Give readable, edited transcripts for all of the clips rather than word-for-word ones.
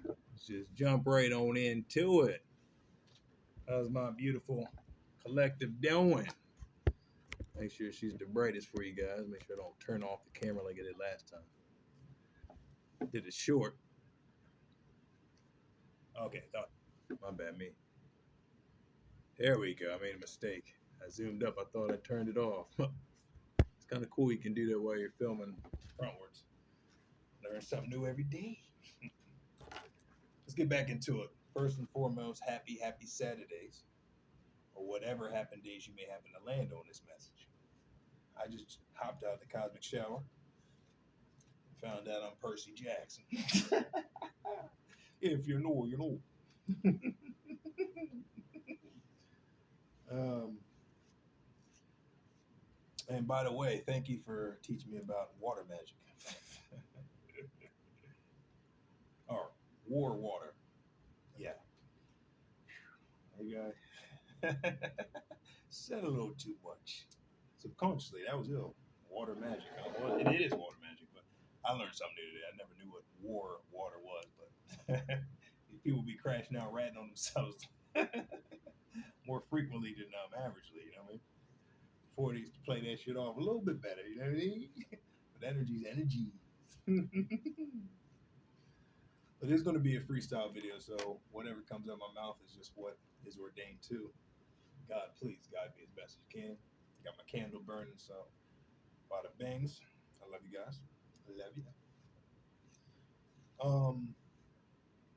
Let's just jump right on into it. How's my beautiful collective doing? Make sure she's the brightest for you guys. Make sure I don't turn off the camera like I did last time. Did it short. Okay, thought. My bad, me. There we go. I made a mistake. I zoomed up. I thought I turned it off. It's kind of cool. You can do that while you're filming frontwards. Learn something new every day. Let's get back into it. First and foremost, happy Saturdays, or whatever happened days you may happen to land on this message. I just hopped out of the cosmic shower, found out I'm Percy Jackson. If you know, you know. um, and by the way, thank you for teaching me about water magic. Or war water. Yeah. Maybe I said a little too much. Subconsciously, that was ill. Water magic. Well, it is water magic, but I learned something new today. I never knew what war water was, but these people be crashing out, ratting on themselves more frequently than averagely. You know what I mean? Before they used to play that shit off a little bit better. You know what I mean? But energy's energy. But there's going to be a freestyle video, so whatever comes out of my mouth is just what is ordained to. God, please guide me as best as you can. Got my candle burning, so bada bangs. I love you guys. I love you.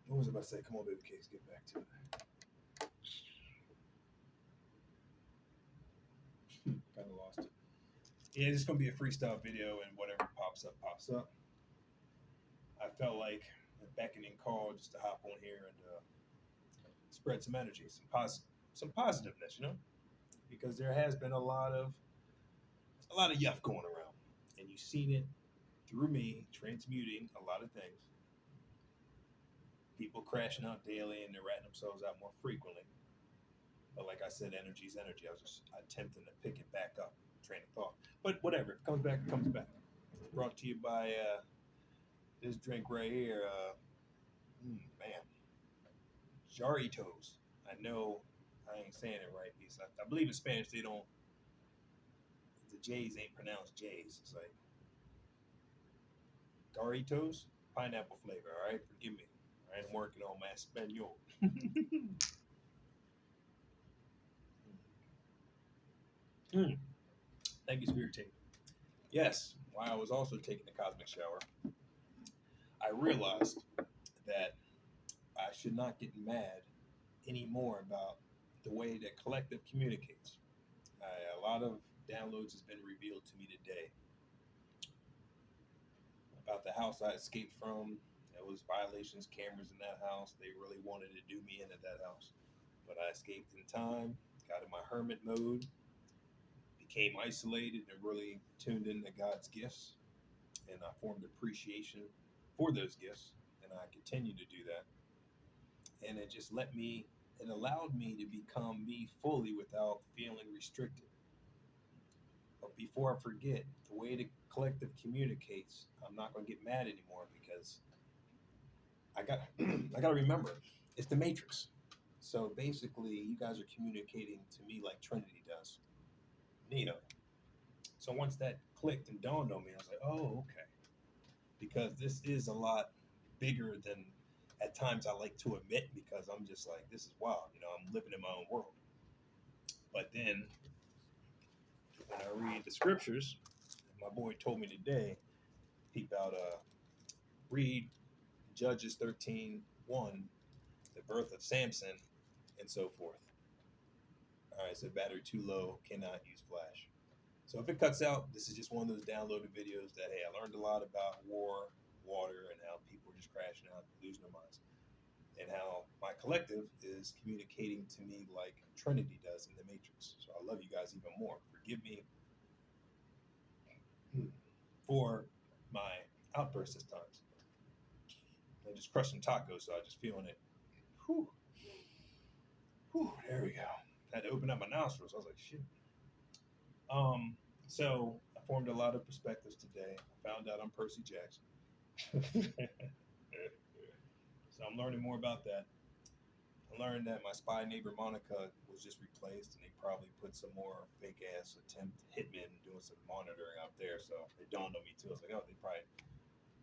What was I about to say? Come on, baby cakes, get back to it. Kind of lost it. Yeah, it's gonna be a freestyle video, and whatever pops up, pops up. I felt like a beckoning call just to hop on here and spread some energy, some positiveness, you know, because there has been a lot of yuck going around, and you've seen it through me transmuting a lot of things. People crashing out daily and they're ratting themselves out more frequently. But like I said, energy's energy. I was just attempting to pick it back up, train of thought. But whatever, if it comes back, it comes back. Brought to you by this drink right here. Man, Jaritos. I know I ain't saying it right because I believe in Spanish they don't. The J's ain't pronounced J's. It's like Doritos, pineapple flavor. All right, forgive me. All right, I'm working on my Espanol. Thank you, Spirit Team. Yes, while I was also taking the cosmic shower, I realized that I should not get mad anymore about the way that collective communicates. A lot of downloads has been revealed to me today about the house I escaped from. There was violations, cameras in that house. They really wanted to do me into that house, but I escaped in time. Got in my hermit mode, became isolated, and really tuned into God's gifts. And I formed appreciation for those gifts, and I continue to do that. And it allowed me to become me fully without feeling restricted. But before I forget, the way the collective communicates, I'm not going to get mad anymore because I got I got to remember it's the Matrix. So basically, you guys are communicating to me like Trinity does. Neo. So once that clicked and dawned on me, I was like, oh, okay. Because this is a lot bigger than at times I like to admit because I'm just like, this is wild. You know, I'm living in my own world. But then when I read the scriptures, my boy told me today, peep out, read Judges 13:1, the birth of Samson, and so forth. All right, so battery too low, cannot use flash. So if it cuts out, this is just one of those downloaded videos that, hey, I learned a lot about war, water, and how people are just crashing out, losing their minds. And how my collective is communicating to me like Trinity does in the Matrix. So I love you guys even more. Forgive me for my outbursts at times. I just crushed some tacos, so I just feeling it. Whew. Whew, there we go. I had to open up my nostrils. I was like, shit. So I formed a lot of perspectives today. I found out I'm Percy Jackson. So I'm I'm learning more about that. I learned that my spy neighbor Monica was just replaced, and they probably put some more fake ass attempt hitmen doing some monitoring out there. So it dawned on me too. I was like, oh, they probably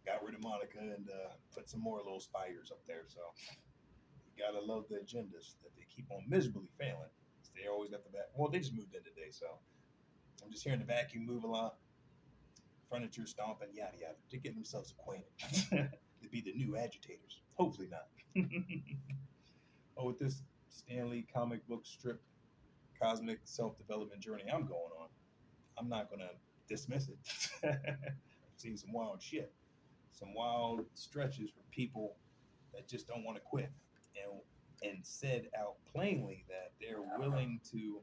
got rid of Monica and put some more little spiders up there. So you gotta love the agendas that they keep on miserably failing. They always got the back. Well, they just moved in today, so I'm just hearing the vacuum move a lot, furniture stomping, yada yada. They're getting themselves acquainted to be the new agitators. Hopefully not. Oh, with this Stanley comic book strip cosmic self development journey I'm going on, I'm not gonna dismiss it. I've seen some wild shit, some wild stretches for people that just don't want to quit, and said out plainly that they're willing to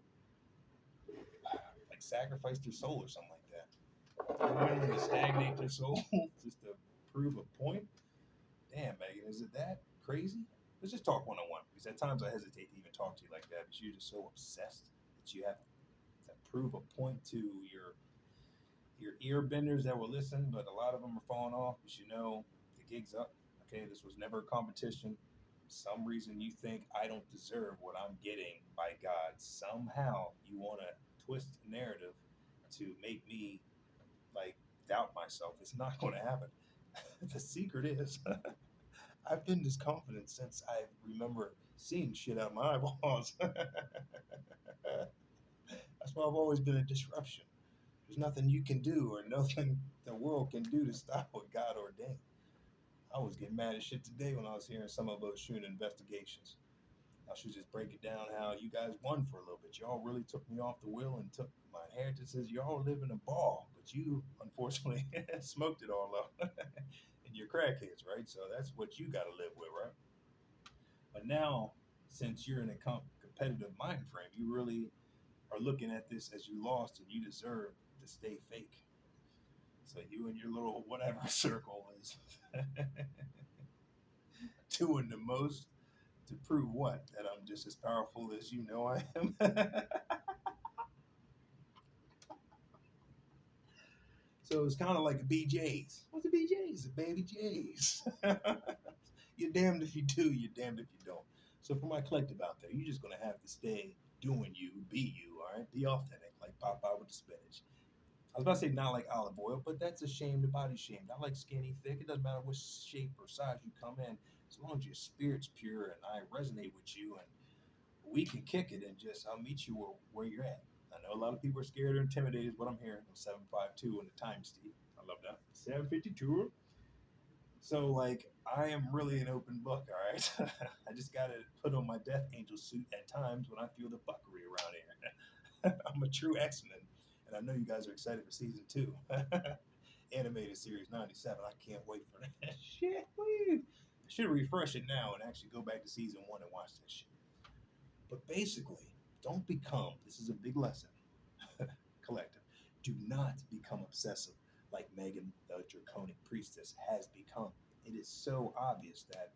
like sacrifice their soul or something like that. They're willing to stagnate their soul just to prove a point. Damn, Megan, is it that crazy? Let's just talk one on one because at times I hesitate to even talk to you like that because you're just so obsessed that you have to prove a point to your ear benders that will listen, but a lot of them are falling off because you know the gig's up. Okay, this was never a competition. Some reason you think I don't deserve what I'm getting by God. Somehow you want to twist the narrative to make me like doubt myself. It's not going to happen. The secret is I've been this confident since I remember seeing shit out of my eyeballs. That's why I've always been a disruption. There's nothing you can do or nothing the world can do to stop what God ordained. I was getting mad as shit today when I was hearing some of those shooting investigations. I should just break it down how you guys won for a little bit. Y'all really took me off the wheel and took my inheritances. Y'all live in a ball, but you unfortunately smoked it all up. And you're crackheads, right? So that's what you got to live with, right? But now, since you're in a competitive mind frame, you really are looking at this as you lost and you deserve to stay fake. So you and your little whatever circle is doing the most to prove what? That I'm just as powerful as you know I am. So it's kind of like a BJ's. What's a BJ's? A baby J's. You're damned if you do, you're damned if you don't. So for my collective out there, you're just gonna have to stay doing you, be you, all right? Be authentic, like Popeye with the spinach. I was about to say not like olive oil, but that's a shame. The body's shamed. I like skinny, thick. It doesn't matter what shape or size you come in, as long as your spirit's pure and I resonate with you, and we can kick it and just I'll meet you where you're at. I know a lot of people are scared or intimidated. Is what I'm hearing. I'm 752 in the time, Steve. I love that. 752. So like I am really an open book. All right. I just gotta put on my Death Angel suit at times when I feel the fuckery around here. I'm a true X-Men, and I know you guys are excited for season 2. Animated series 97. I can't wait for that shit. Woo. I should refresh it now and actually go back to season 1 and watch that shit. But basically, don't become, this is a big lesson, collective, do not become obsessive like Megan, the draconic priestess, has become. It is so obvious that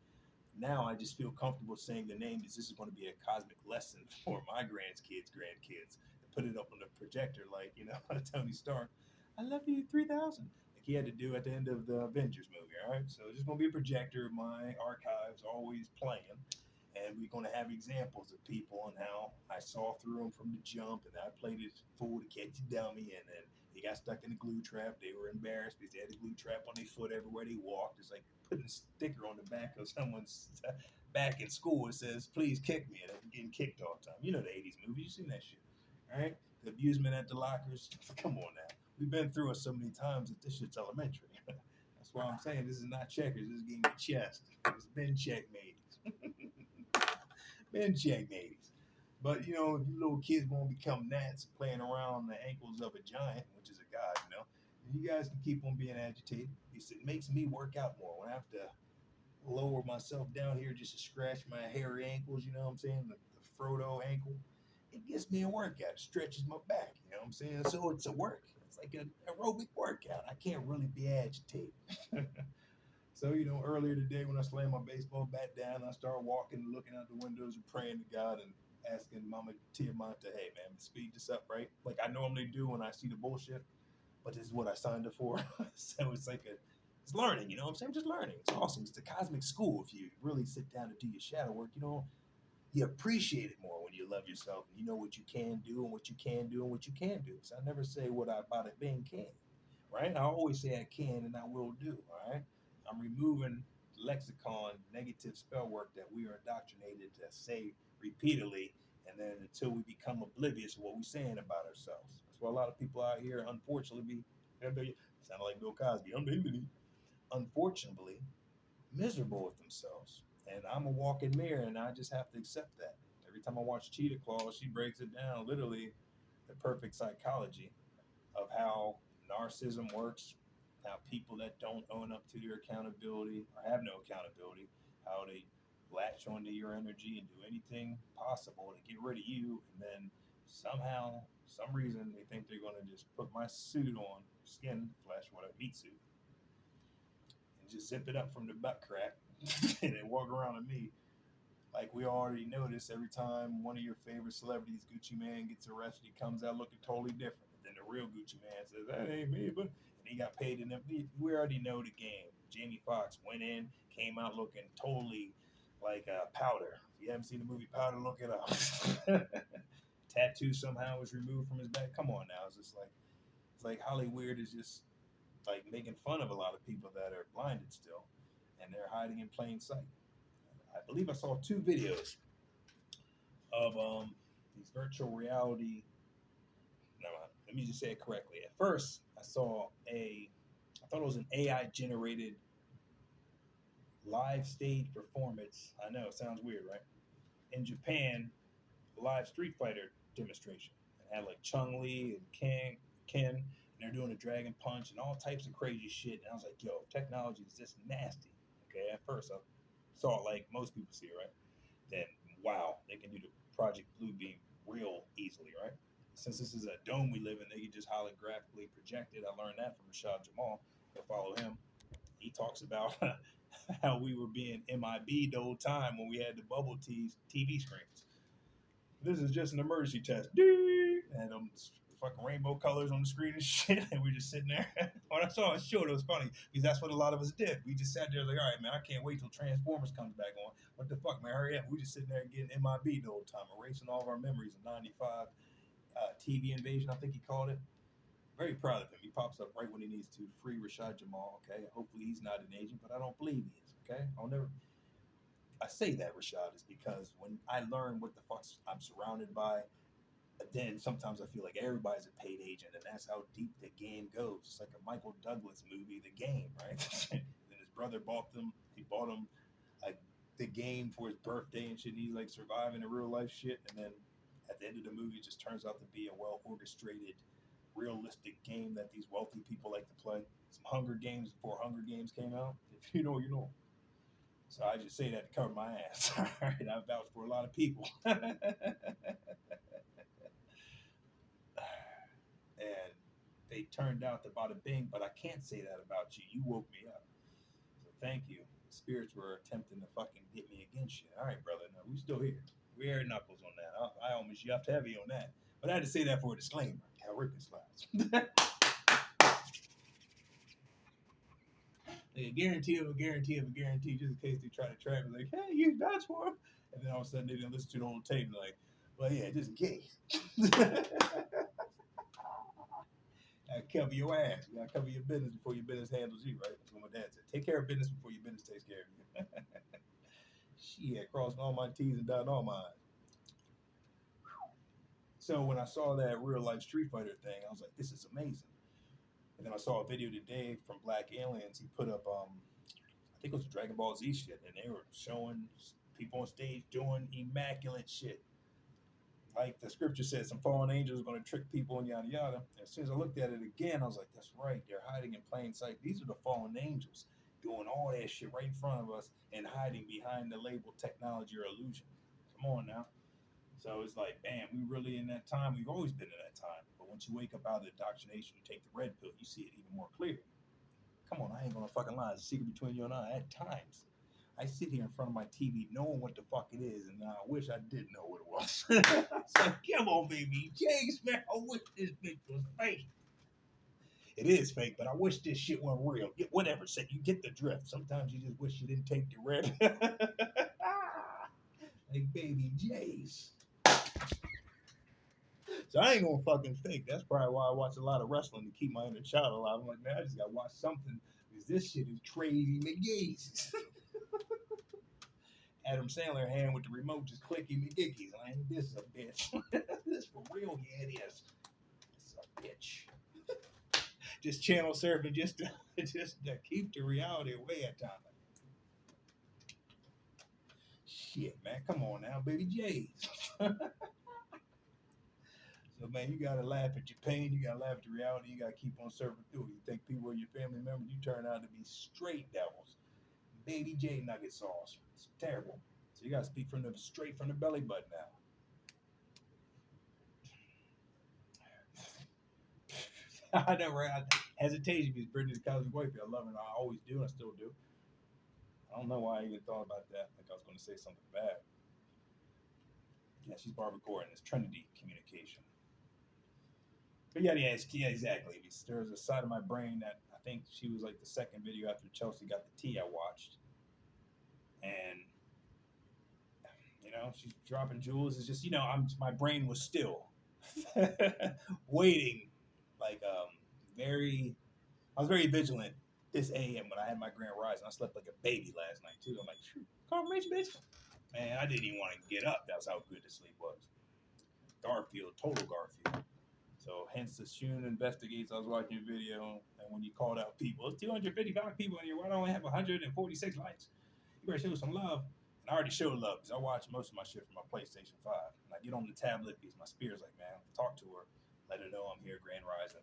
now I just feel comfortable saying the name is this is going to be a cosmic lesson for my grandkids, to put it up on the projector like, Tony Stark. I love you 3000. Like he had to do at the end of the Avengers movie, all right? So it's just going to be a projector of my archives always playing. And we're going to have examples of people and how I saw through them from the jump, and I played it fool to catch a dummy, and then they got stuck in the glue trap. They were embarrassed because they had the glue trap on their foot everywhere they walked. It's like putting a sticker on the back of someone's back in school. It says, "Please kick me," and I'm getting kicked all the time. You know the '80s movies. You seen that shit, all right? The abusement at the lockers. Come on now. We've been through it so many times that this shit's elementary. That's why I'm saying this is not checkers. This is getting your chest. It's been checkmate. Been checkmates. But if you little kids won't become gnats playing around the ankles of a giant, which is a god, you guys can keep on being agitated. It makes me work out more when I have to lower myself down here just to scratch my hairy ankles. You know what I'm saying? The Frodo ankle. It gives me a workout. It stretches my back. You know what I'm saying? So it's a work. It's like an aerobic workout. I can't really be agitated. So, earlier today when I slammed my baseball bat down, I started walking, looking out the windows and praying to God and asking Mama Tiamat, hey, man, speed this up, right? Like I normally do when I see the bullshit, but this is what I signed up for. So it's like It's learning, you know what I'm saying? Just learning. It's awesome. It's the cosmic school. If you really sit down and do your shadow work, you appreciate it more when you love yourself and you know what you can do and what you can do and what you can do. So I never say what I about it being can, right? I always say I can and I will do, all right? I'm removing lexicon, negative spell work that we are indoctrinated to say repeatedly, and then until we become oblivious to what we're saying about ourselves. That's why a lot of people out here, unfortunately, sound like Bill Cosby, unfortunately, miserable with themselves. And I'm a walking mirror, and I just have to accept that. Every time I watch Cheetah Claw, she breaks it down, literally the perfect psychology of how narcissism works, how people that don't own up to their accountability or have no accountability, how they latch onto your energy and do anything possible to get rid of you, and then somehow, some reason, they think they're going to just put my suit on, skin, flesh, whatever, meat suit, and just zip it up from the butt crack and then walk around to me. Like we already noticed, every time one of your favorite celebrities, Gucci Man, gets arrested, he comes out looking totally different. Then the real Gucci Man says, "That ain't me," but and he got paid in them. We already know the game. Jamie Foxx went in, came out looking totally like Powder. If you haven't seen the movie Powder, look it up. Tattoo somehow was removed from his back. Come on now, it's like Hollywood is just like making fun of a lot of people that are blinded still, and they're hiding in plain sight. I believe I saw two videos of these virtual reality. No, let me just say it correctly. At first, I thought it was an AI generated live stage performance. I know it sounds weird, right? In Japan, a live Street Fighter demonstration. It had like Chung Li and Ken, and they're doing a dragon punch and all types of crazy shit. And I was like, yo, technology is this nasty. Okay, at first I saw it like most people see it, right? Then wow, they can do the Project Blue Beam real easily, right? Since this is a dome we live in, they can just holographically project it. I learned that from Rashad Jamal. Go follow him. He talks about how we were being MIB the whole time when we had the bubble tees TV screens. This is just an emergency test. And fucking rainbow colors on the screen and shit. And we're just sitting there. When I saw it short, it was funny because that's what a lot of us did. We just sat there like, all right, man, I can't wait till Transformers comes back on. What the fuck, man? Hurry up. We just sitting there getting MIB the whole time, erasing all of our memories of 95 TV invasion, I think he called it. Very proud of him. He pops up right when he needs to. Free Rashad Jamal, okay? Hopefully he's not an agent, but I don't believe he is, okay? I say that, Rashad, is because when I learn what the fuck I'm surrounded by, then sometimes I feel like everybody's a paid agent, and that's how deep the game goes. It's like a Michael Douglas movie, The Game, right? Then his brother bought him like the game for his birthday and shit. And he's like surviving the real life shit, and then at the end of the movie, it just turns out to be a well orchestrated, realistic game that these wealthy people like to play. Some Hunger Games before Hunger Games came out. If you know, you know. So I just say that to cover my ass. All right, I vouch for a lot of people. And they turned out to bada bing, but I can't say that about you. You woke me up. So thank you. The spirits were attempting to fucking get me against you. All right, brother. No, we still here. We air knuckles on that. I almost yuffed heavy on that. But I had to say that for a disclaimer. How Rick slides. Like a guarantee of a guarantee of a guarantee, just in case they try to trap me. Like, hey, you vouch for him. And then all of a sudden they didn't listen to the whole tape. Like, well, yeah, just in case. I cover your ass. You gotta cover your business before your business handles you, right? That's what my dad said. Take care of business before your business takes care of you. Shit, crossing all my T's and dotting all my I's. So when I saw that real life Street Fighter thing, I was like, this is amazing. And then I saw a video today from Black Aliens. He put up, I think it was Dragon Ball Z shit, and they were showing people on stage doing immaculate shit. Like the scripture says, some fallen angels are going to trick people and yada yada. And as soon as I looked at it again, I was like, that's right. They're hiding in plain sight. These are the fallen angels doing all that shit right in front of us and hiding behind the label technology or illusion. Come on now. So it's like, bam, we really in that time. We've always been in that time. But once you wake up out of the indoctrination, you take the red pill, you see it even more clearly. Come on, I ain't gonna fucking lie. It's a secret between you and I. At times, I sit here in front of my TV knowing what the fuck it is, and I wish I did know what it was. It's like, come on, baby. James, man, I wish this bitch was fake. It is fake, but I wish this shit weren't real. Whatever, said you get the drift. Sometimes you just wish you didn't take the rip. Like Baby J's. So I ain't gonna fucking fake. That's probably why I watch a lot of wrestling to keep my inner child alive. I'm like, man, I just gotta watch something because this shit is crazy McGee's. Adam Sandler hand with the remote just clicking McGickies. Like, this is a bitch. This for real, yeah, it is. This is a bitch. Just channel surfing just to keep the reality away at times. Shit, man, come on now, Baby J's. So man, you gotta laugh at your pain, you gotta laugh at the reality, you gotta keep on surfing through. You think people are your family members, you turn out to be straight devils. Baby J nugget sauce. It's terrible. So you gotta speak from the straight from the belly button now. I never had hesitation because Brittany's Cosby wifey. I love her and I always do and I still do. I don't know why I even thought about that. Like I was gonna say something bad. Yeah, she's Barbara Gordon. It's Trinity Communication. But yeah, exactly. There's a side of my brain that I think she was like the second video after Chelsea got the tea I watched, and she's dropping jewels. It's just my brain was still waiting, like very. I was very vigilant this AM when I had my grand rise, and I slept like a baby last night too. I'm like, confirmation, bitch. Man, I didn't even want to get up. That's how good the sleep was. Garfield, total Garfield. So hence the Shun investigates. I was watching your video, and when you called out people, it's 255 people in here. Why don't I only have 146 likes? You better show some love. And I already showed love because I watch most of my shit from my PlayStation 5. And I get on the tablet because my spirit's like, man, talk to her, let her know I'm here, Grand Rising.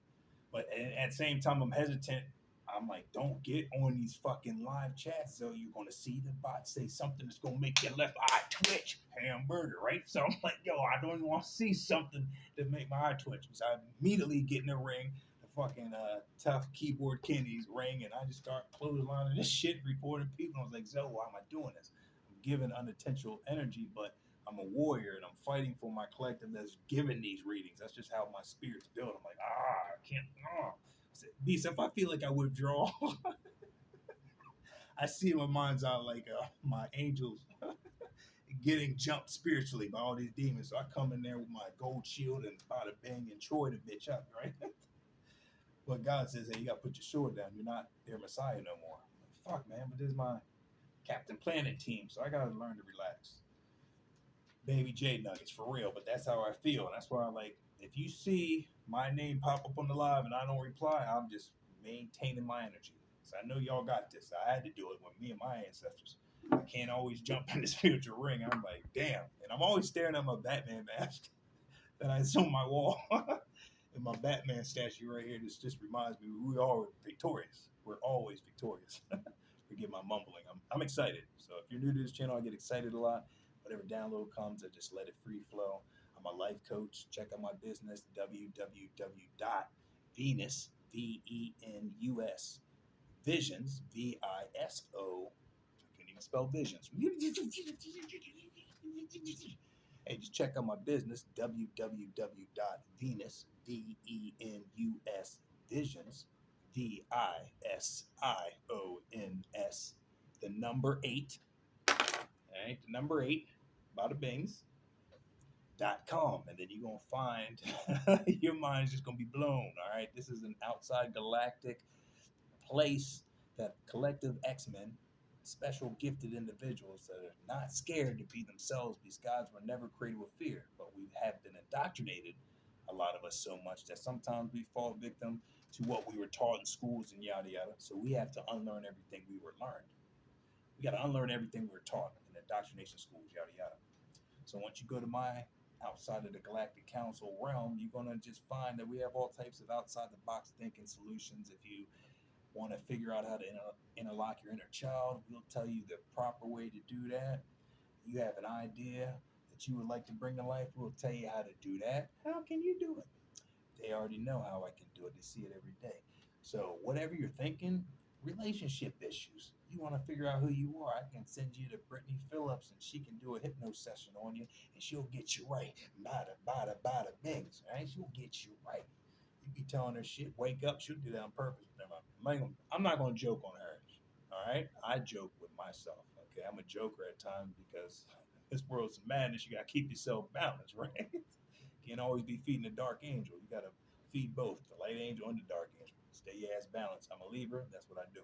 But at the same time, I'm hesitant. I'm like, don't get on these fucking live chats, so you're gonna see the bot say something that's gonna make your left eye twitch, hamburger, right? So I'm like, yo, I don't even want to see something that make my eye twitch. So I immediately get in the ring, the fucking tough keyboard Kenny's ring, and I just start clotheslining this shit, reporting people. I was like, Zoe, why am I doing this? I'm giving unintentional energy, but I'm a warrior and I'm fighting for my collective that's giving these readings. That's just how my spirit's built. I'm like, I can't. Beast, if I feel like I withdraw, I see in my mind's eye like my angels getting jumped spiritually by all these demons. So I come in there with my gold shield and bada bang and Troy the bitch up, right? But God says, hey, you got to put your sword down. You're not their Messiah no more. Like, fuck, man, but this is my Captain Planet team, so I got to learn to relax. Baby J Nuggets, for real, but that's how I feel. And that's why I like, if you see my name pop up on the live and I don't reply, I'm just maintaining my energy. So I know y'all got this. I had to do it with me and my ancestors. I can't always jump in the spiritual ring. I'm like, damn. And I'm always staring at my Batman mask that I on my wall. And my Batman statue right here, this just reminds me we are victorious. We're always victorious. Forgive my mumbling. I'm excited. So if you're new to this channel, I get excited a lot. Whatever download comes, I just let it free flow. I'm a life coach. Check out my business, www.venus, VENUS, visions, VISO. I can't even spell visions. Hey, just check out my business, www.venus, VENUS, visions, VISIONS, the number 8, all right, the number 8, bada bings.com, and then you're going to find, your mind's just going to be blown, all right? This is an outside galactic place that collective X-Men, special gifted individuals that are not scared to be themselves because gods were never created with fear, but we have been indoctrinated, a lot of us, so much that sometimes we fall victim to what we were taught in schools and yada yada. So we have to unlearn everything we were learned. We got to unlearn everything we were taught in indoctrination schools, yada yada. So once you go to my outside of the galactic council realm, you're going to just find that we have all types of outside the box thinking solutions. If you want to figure out how to interlock your inner child, we'll tell you the proper way to do that. You have an idea that you would like to bring to life, we'll tell you how to do that. How can you do it? They already know how I can do it. They see it every day. So whatever you're thinking, relationship issues, you want to figure out who you are, I can send you to Brittany Phillips and she can do a hypno session on you and she'll get you right. Bada, bada, bada, bings, right? She'll get you right. You be telling her shit, wake up, she'll do that on purpose. I'm not gonna joke on her. All right, I joke with myself. Okay, I'm a joker at times because this world's madness. You gotta keep yourself balanced, right? Can't always be feeding the dark angel. You gotta feed both the light angel and the dark angel. Stay your ass balanced. I'm a Libra. That's what I do.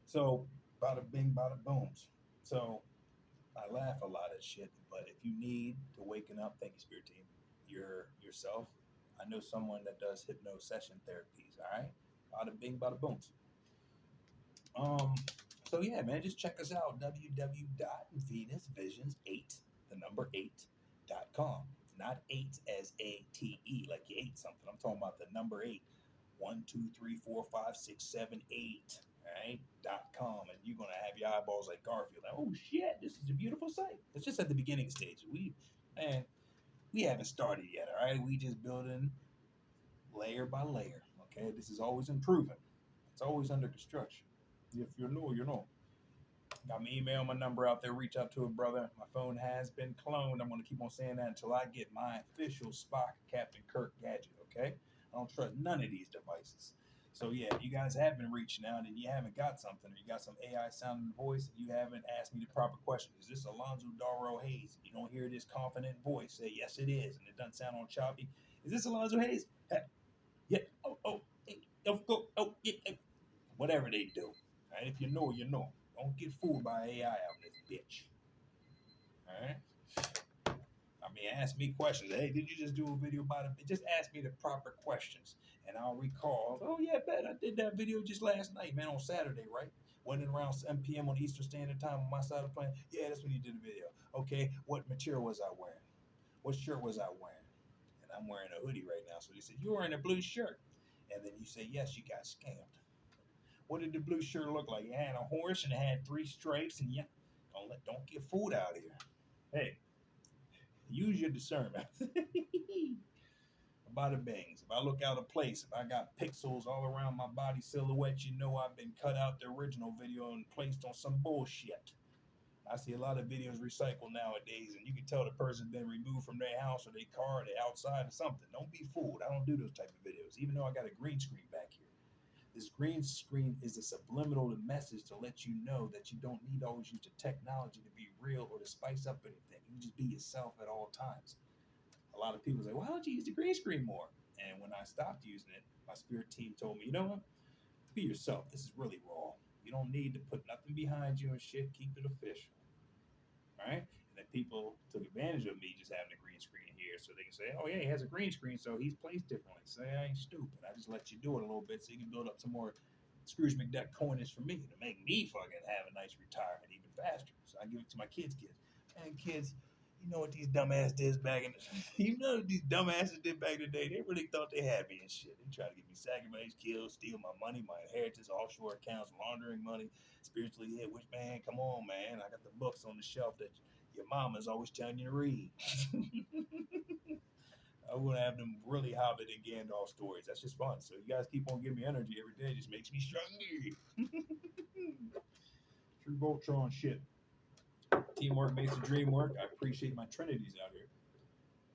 So, bada bing, bada booms. So I laugh a lot at shit, but if you need to waken up, thank you, spirit team. Yourself. I know someone that does hypno session therapies. All right, bada bing, bada booms. Um, so yeah, man, just check us out. www.venusvisions8, the number 8.com. Not eight as ATE, like you ate something. I'm talking about the number eight. 1, 2, 3, 4, 5, 6, 7, 8. Right? .com. And you're gonna have your eyeballs like Garfield. Like, oh shit, this is a beautiful site. It's just at the beginning stage. Man, we haven't started yet, all right? We just building layer by layer. Okay. This is always improving. It's always under construction. If you know, you know. Got my email, my number out there. Reach out to a brother. My phone has been cloned. I'm going to keep on saying that until I get my official Spock Captain Kirk gadget, okay? I don't trust none of these devices. So, yeah, if you guys have been reaching out and you haven't got something, or you got some AI sounding voice, and you haven't asked me the proper question, is this Alonzo Darrow Hayes? You don't hear this confident voice say, yes, it is, and it doesn't sound all choppy. Is this Alonzo Hayes? Yeah, oh, yeah, whatever they do. All right, if you know, you know. Don't get fooled by AI out in this bitch. All right. I mean, ask me questions. Hey, did you just do a video about it? Just ask me the proper questions, and I'll recall. Oh yeah, bet I did that video just last night, man, on Saturday, right? Went in around 7 p.m. on Eastern Standard Time on my side of the planet. Yeah, that's when you did the video. Okay, what material was I wearing? What shirt was I wearing? And I'm wearing a hoodie right now. So they said, you're wearing a blue shirt. And then you say, yes, you got scammed. What did the blue shirt look like? It had a horse and it had three stripes, and yeah, don't get food out here. Hey, use your discernment. Bada bangs. If I look out of place, if I got pixels all around my body silhouette, you know I've been cut out the original video and placed on some bullshit. I see a lot of videos recycled nowadays, and you can tell the person's been removed from their house or their car or they outside or something. Don't be fooled. I don't do those type of videos, even though I got a green screen back here. This green screen is a subliminal message to let you know that you don't need to always use the technology to be real or to spice up anything. You can just be yourself at all times. A lot of people say, why don't you use the green screen more? And when I stopped using it, my spirit team told me, you know what? Be yourself. This is really raw. You don't need to put nothing behind you and shit. Keep it official. Right? And then people took advantage of me just having a green screen here so they can say, oh, yeah, he has a green screen, so he's placed differently. Say, I ain't stupid. I just let you do it a little bit so you can build up some more Scrooge McDuck coinage for me to make me fucking have a nice retirement even faster. So I give it to my kids. And kids, you know what these dumbasses did back in the you know what these dumbasses did back in the day? They really thought they had me and shit. They tried to get me sacrificed, killed, steal my money, my inheritance, offshore accounts, laundering money, spiritually hit. Which, man, come on, man. I got the books on the shelf that your mama's always telling you to read. I'm gonna have them really Hobbit and Gandalf stories. That's just fun. So you guys keep on giving me energy every day. It just makes me stronger. True Voltron shit. Teamwork makes the dream work. I appreciate my Trinities out here.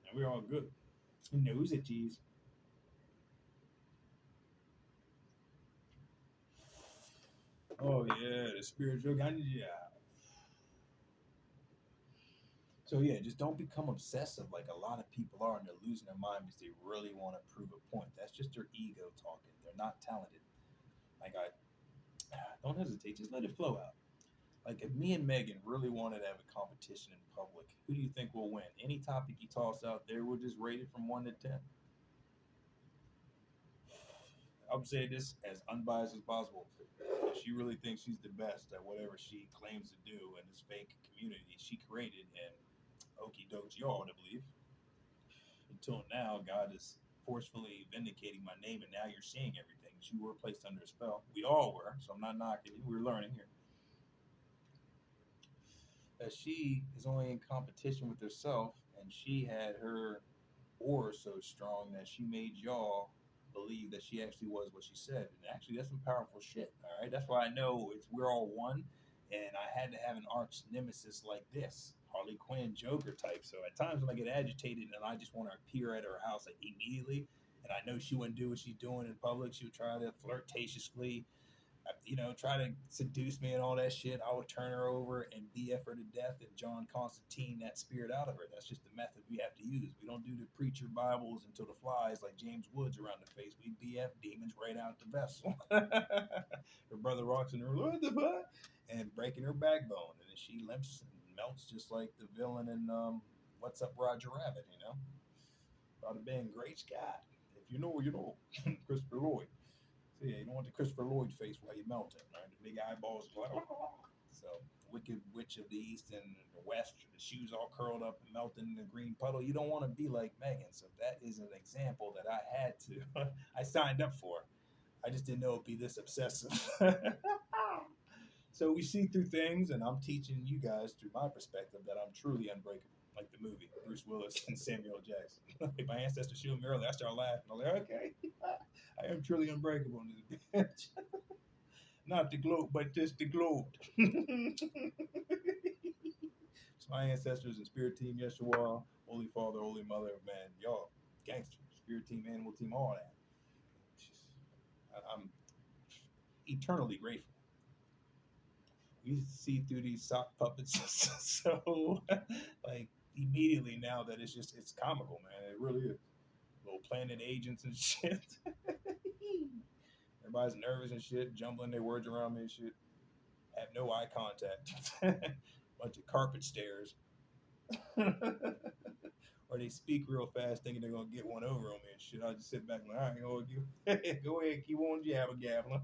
And we're all good. Knows it, geez. Oh yeah, the spiritual ganja. So yeah, just don't become obsessive like a lot of people are, and they're losing their mind because they really want to prove a point. That's just their ego talking. They're not talented. Like I don't hesitate, just let it flow out. Like if me and Megan really wanted to have a competition in public, who do you think will win? Any topic you toss out there, we'll just rate it from 1 to 10. I'm saying this as unbiased as possible. If she really thinks she's the best at whatever she claims to do in this fake community she created and okie dokie all, I believe. Until now, God is forcefully vindicating my name, and now you're seeing everything. You were placed under a spell. We all were, so I'm not knocking you. We're learning here. That she is only in competition with herself, and she had her aura so strong that she made y'all believe that she actually was what she said. And actually, that's some powerful shit. All right, that's why I know it's we're all one, and I had to have an arch nemesis like this, Harley Quinn, Joker type. So at times when I get agitated and I just want to appear at her house like immediately, and I know she wouldn't do what she's doing in public, she would try to flirtatiously try to seduce me and all that shit. I would turn her over and BF her to death and John Constantine that spirit out of her. That's just the method we have to use. We don't do the preacher Bibles until the flies like James Woods around the face. We BF demons right out the vessel. Her brother rocks in her, what the fuck? And breaking her backbone. And then she limps and melts just like the villain in What's Up, Roger Rabbit, you know? Brought a band, Great Scott. If you know, you know. Christopher Lloyd. So yeah, you don't want the Christopher Lloyd face while you're melting, right? The big eyeballs. So Wicked Witch of the East and the West, the shoes all curled up and melting in the green puddle. You don't want to be like Megan. So that is an example that I had to, I signed up for. I just didn't know it'd be this obsessive. So we see through things, and I'm teaching you guys through my perspective that I'm truly unbreakable, like the movie Bruce Willis and Samuel Jackson. Like my ancestors showed me earlier, I started laughing. I'm like, okay, I am truly unbreakable in this bitch. Not the globe, but just the globe. It's my ancestors and Spirit Team Yeshua, Holy Father, Holy Mother, man, y'all, gangster, Spirit Team, Animal Team, all that. I'm eternally grateful. We see through these sock puppets so like immediately now that it's comical, man. It really is. Little planet agents and shit. Everybody's nervous and shit, jumbling their words around me and shit. Have no eye contact. Bunch of carpet stares. Or they speak real fast thinking they're gonna get one over on me and shit. I just sit back and like, all right, go ahead, keep on jabber gabbling.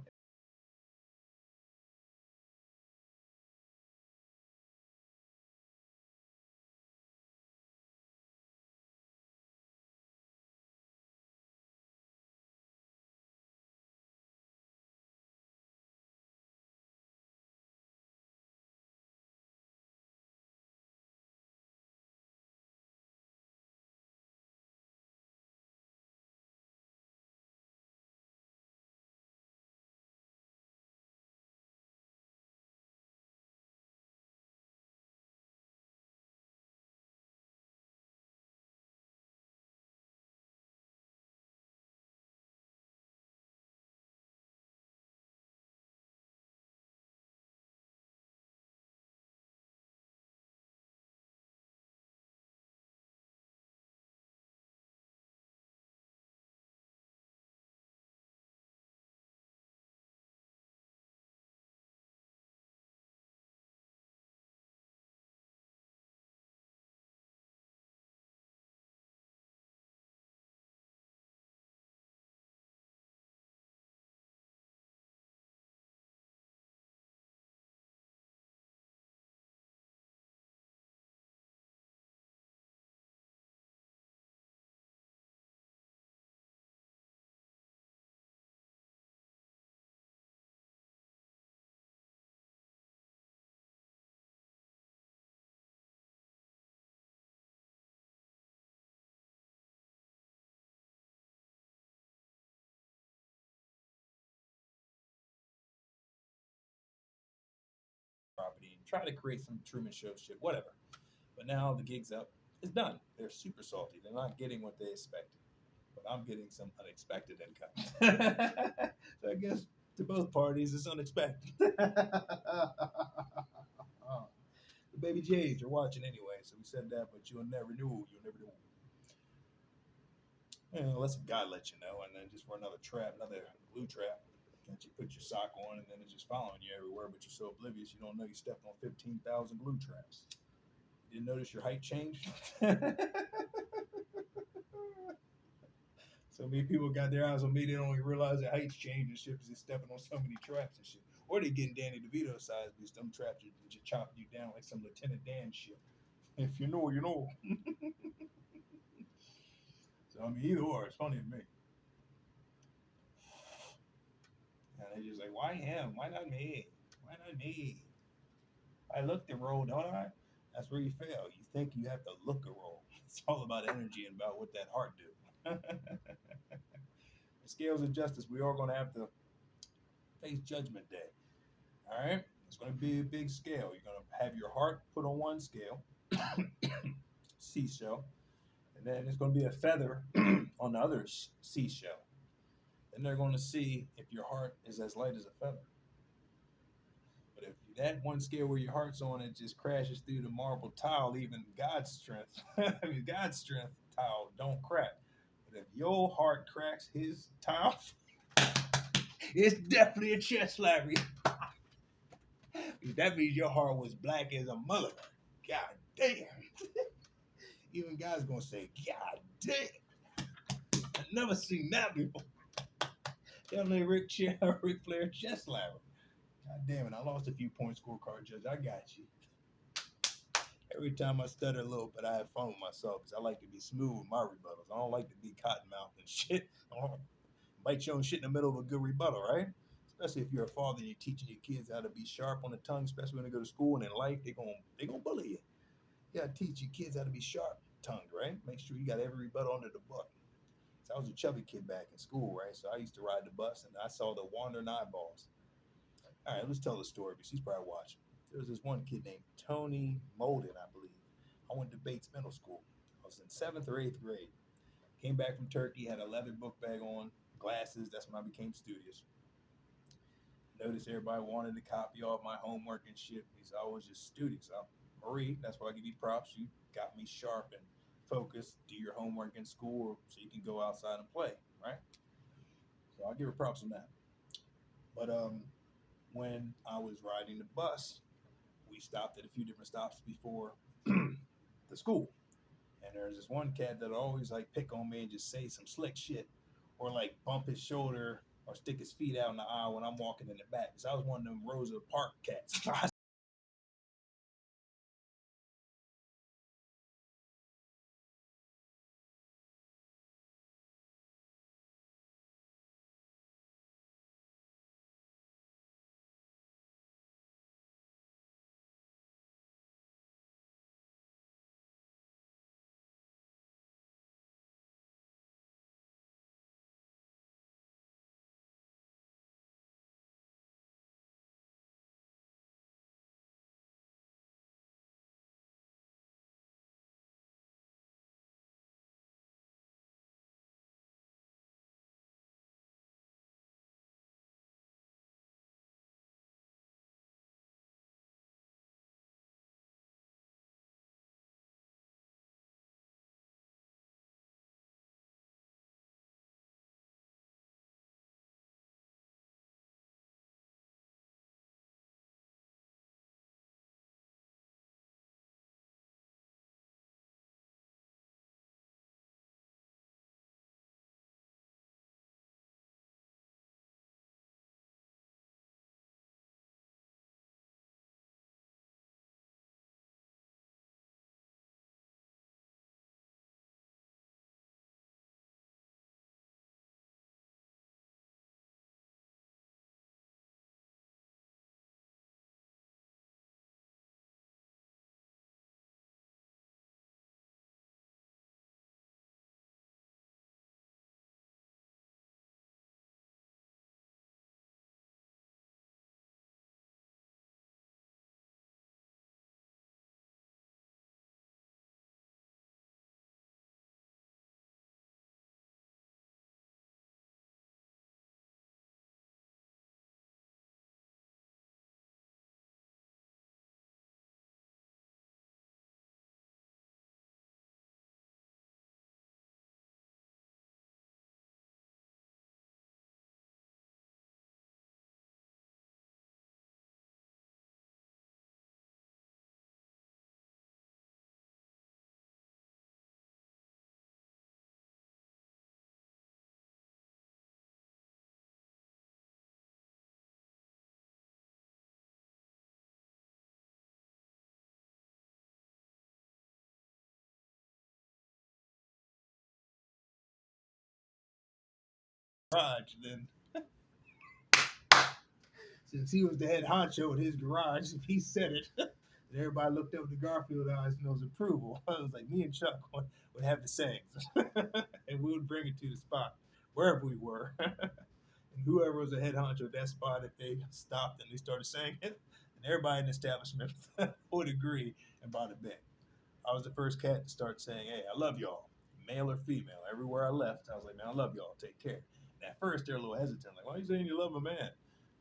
Property and try to create some Truman Show shit, whatever. But now the gig's up. It's done. They're super salty. They're not getting what they expected. But I'm getting some unexpected income. So I guess to both parties, it's unexpected. The baby J's are watching anyway, so we said that, but you'll never know. You'll never know. Unless God lets you know, and then just for another trap, another glue trap that you put your sock on, and then it's just following you everywhere, but you're so oblivious you don't know you stepped on 15,000 glue traps. You didn't notice your height changed? So many people got their eyes on me, they don't even realize their height's changed and shit because they're stepping on so many traps and shit. Or they getting Danny DeVito size because them traps are just chopping you down like some Lieutenant Dan shit. If you know, you know. So I mean, either or, it's funny to me. And they just like, why him? Why not me? Why not me? I look the role, don't I? That's where you fail. You think you have to look a role. It's all about energy and about what that heart do. The scales of justice, we are going to have to face Judgment Day. All right? It's going to be a big scale. You're going to have your heart put on one scale, seashell, and then it's going to be a feather on the other seashell. Then they're going to see if your heart is as light as a feather. But if that one scale where your heart's on it just crashes through the marble tile, even God's strength, I mean, God's strength tile don't crack. But if your heart cracks his tile, it's definitely a chest slapper. That means your heart was black as a mother. God damn. Even God's gonna say, God damn. I've never seen that before. Definitely Ric Flair chest slapper. God damn it, I lost a few points scorecard, Judge. I got you. Every time I stutter a little bit, I have fun with myself because I like to be smooth with my rebuttals. I don't like to be cottonmouth and shit. I don't bite your own shit in the middle of a good rebuttal, right? Especially if you're a father and you're teaching your kids how to be sharp on the tongue, especially when they go to school and in life, they're gonna bully you. You gotta teach your kids how to be sharp tongued, right? Make sure you got every rebuttal under the book. So I was a chubby kid back in school, right? So I used to ride the bus and I saw the wandering eyeballs. All right, let's tell the story because he's probably watching. There was this one kid named Tony Molden, I believe. I went to Bates Middle School. I was in seventh or eighth grade. Came back from Turkey, had a leather book bag on, glasses. That's when I became studious. Noticed everybody wanted to copy all my homework and shit because I was just studious. Marie, that's why I give you props. You got me sharp and focused. Do your homework in school so you can go outside and play, right? So I'll give her props on that. But when I was riding the bus, we stopped at a few different stops before the school. And there's this one cat that always like pick on me and just say some slick shit or like bump his shoulder or stick his feet out in the aisle when I'm walking in the back. Because I was one of them Rosa Park cats. Garage, then since he was the head honcho in his garage, if he said it, and everybody looked up to Garfield eyes and knows approval. I was like, me and Chuck would have the sayings, and we would bring it to the spot wherever we were. And whoever was the head honcho at that spot, if they stopped and they started saying it, And everybody in the establishment would agree and bought it back. I was the first cat to start saying, "Hey, I love y'all, male or female." Everywhere I left, I was like, "Man, I love y'all. Take care." And at first, they're a little hesitant, like, "Why are you saying you love a man?"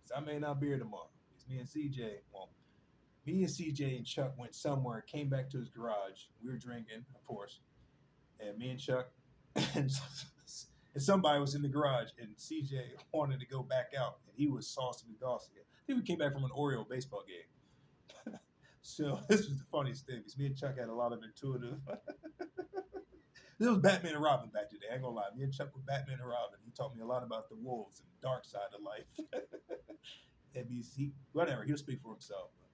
So I may not be here tomorrow. It's me and CJ. Well, me and CJ and Chuck went somewhere, came back to his garage. We were drinking, of course, and me and Chuck and, and somebody was in the garage, and CJ wanted to go back out, and he was saucy with Dawson. I think we came back from an Oriole baseball game. So this was the funniest thing because me and Chuck had a lot of intuitive. This was Batman and Robin back today. I ain't gonna lie. Me and Chuck were Batman and Robin. He taught me a lot about the wolves and the dark side of life. And whatever, he'll speak for himself. But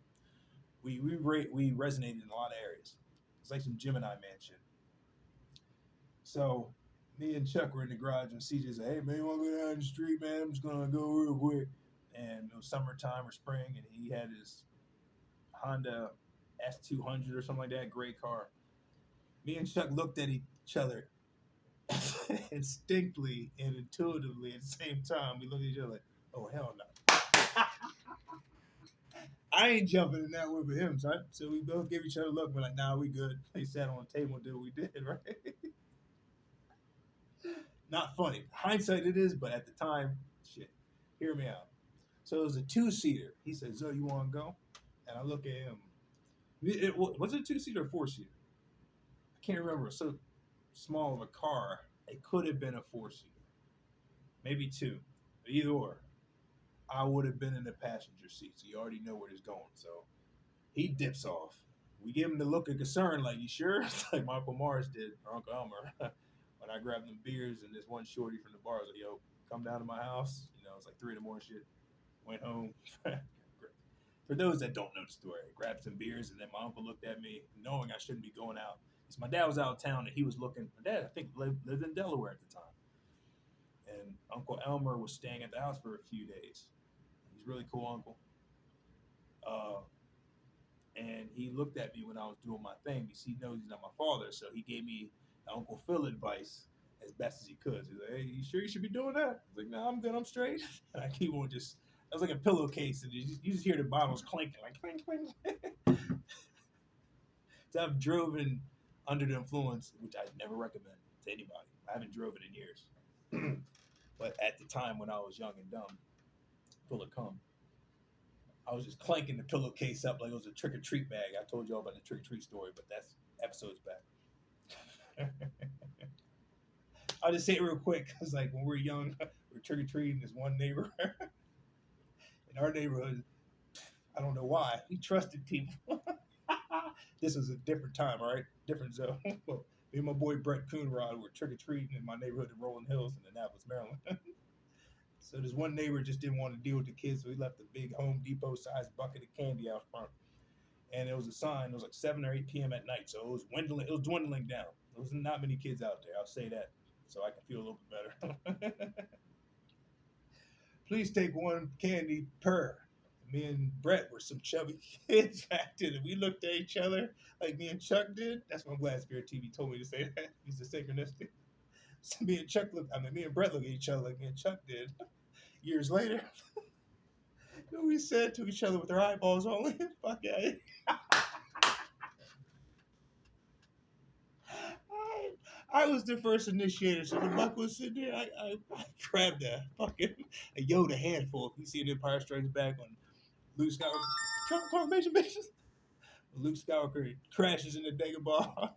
we resonated in a lot of areas. It's like some Gemini man shit. So me and Chuck were in the garage and CJ said, "Hey man, you wanna go down the street, man? I'm just gonna go real quick." And it was summertime or spring, and he had his Honda S200 or something like that, gray car. Me and Chuck looked at each other instinctively and intuitively at the same time. We looked at each other like, "Oh hell no!" I ain't jumping in that way with him, son. So we both give each other a look. We're like, "Nah, we good." They sat on the table and did what we did, right? Not funny. Hindsight, it is, but at the time, shit. Hear me out. So it was a two-seater. He said, "So you want to go?" And I look at him. Was it a two-seater or four-seater? I can't remember. So small of a car. It could have been a four-seater, maybe two. Either or. I would have been in the passenger seat, so you already know where it's going. So he dips off. We give him the look of concern, like, "You sure?" Like my Uncle Mars did, or Uncle Elmer. When I grabbed them beers and this one shorty from the bar was like, "Yo, come down to my house." It's like 3 in the morning shit. Went home. For those that don't know the story, I grabbed some beers and then my uncle looked at me, knowing I shouldn't be going out. Because my dad was out of town and he was looking. My dad, I think, lived in Delaware at the time. And Uncle Elmer was staying at the house for a few days. He's a really cool uncle. Uh, and he looked at me when I was doing my thing because he knows he's not my father. So he gave me Uncle Phil advice as best as he could. He's like, "Hey, you sure you should be doing that?" I was like, "No, I'm good. I'm straight." And I keep on just, I was like a pillowcase, and you just hear the bottles clinking, like clink, clink. So I've driven under the influence, which I never recommend to anybody. I haven't driven in years. But at the time when I was young and dumb, full of cum, I was just clanking the pillowcase up like it was a trick or treat bag. I told you all about the trick or treat story, but that's episodes back. I'll just say it real quick because, like, when we were young, we were trick or treating. This one neighbor in our neighborhood, I don't know why, he trusted people. This was a different time, all right? Different zone. Well, me and my boy Brett Coonrod were trick or treating in my neighborhood in Rolling Hills in Annapolis, Maryland. So this one neighbor just didn't want to deal with the kids, so he left a big Home Depot sized bucket of candy out front. And there was a sign. It was like 7 or 8 p.m. at night, so it was dwindling. It was dwindling down. There was not many kids out there. I'll say that, so I can feel a little bit better. Please take one candy per. Me and Brett were some chubby kids back then, and we looked at each other like me and Chuck did. That's when Glad Spirit TV told me to say that. He's a synchronistic. So me and Brett looked at each other like me and Chuck did. Years later, we said to each other with our eyeballs only, "Fuck yeah." I was the first initiator, so the buck was sitting there. I grabbed a Yoda handful. If you see an Empire Strikes Back on Luke Skywalker, confirmation basis. Luke Skywalker crashes in the Dagobah,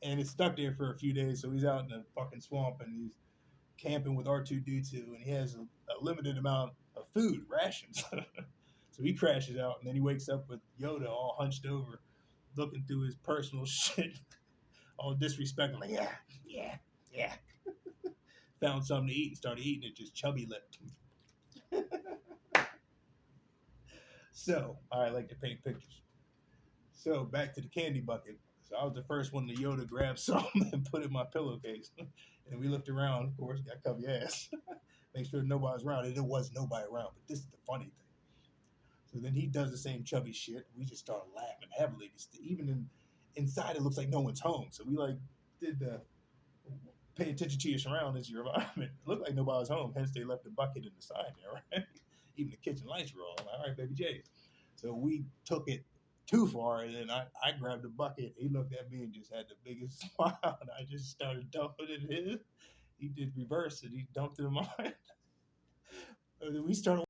and it's stuck there for a few days. So he's out in the fucking swamp and he's camping with R2D2, and he has a limited amount of food rations. So he crashes out, and then he wakes up with Yoda all hunched over, looking through his personal shit, all disrespectful, like, "Yeah, yeah, yeah." Found something to eat and started eating it, just chubby lipped. So I like to paint pictures. So back to the candy bucket. So I was the first one to Yoda grab some and put it in my pillowcase. And we looked around, of course, got cover your ass. Make sure nobody's around. And there was nobody around. But this is the funny thing. So then he does the same chubby shit. We just started laughing heavily. Even inside, it looks like no one's home. So we like did the pay attention to your surroundings, your environment. It looked like nobody was home. Hence, they left the bucket in the side there, right? Even the kitchen lights were on. I'm like, all right, baby J's. So we took it too far, and then I grabbed the bucket. He looked at me and just had the biggest smile, and I just started dumping it in his. He did reverse it. He dumped it in mine. And then we started.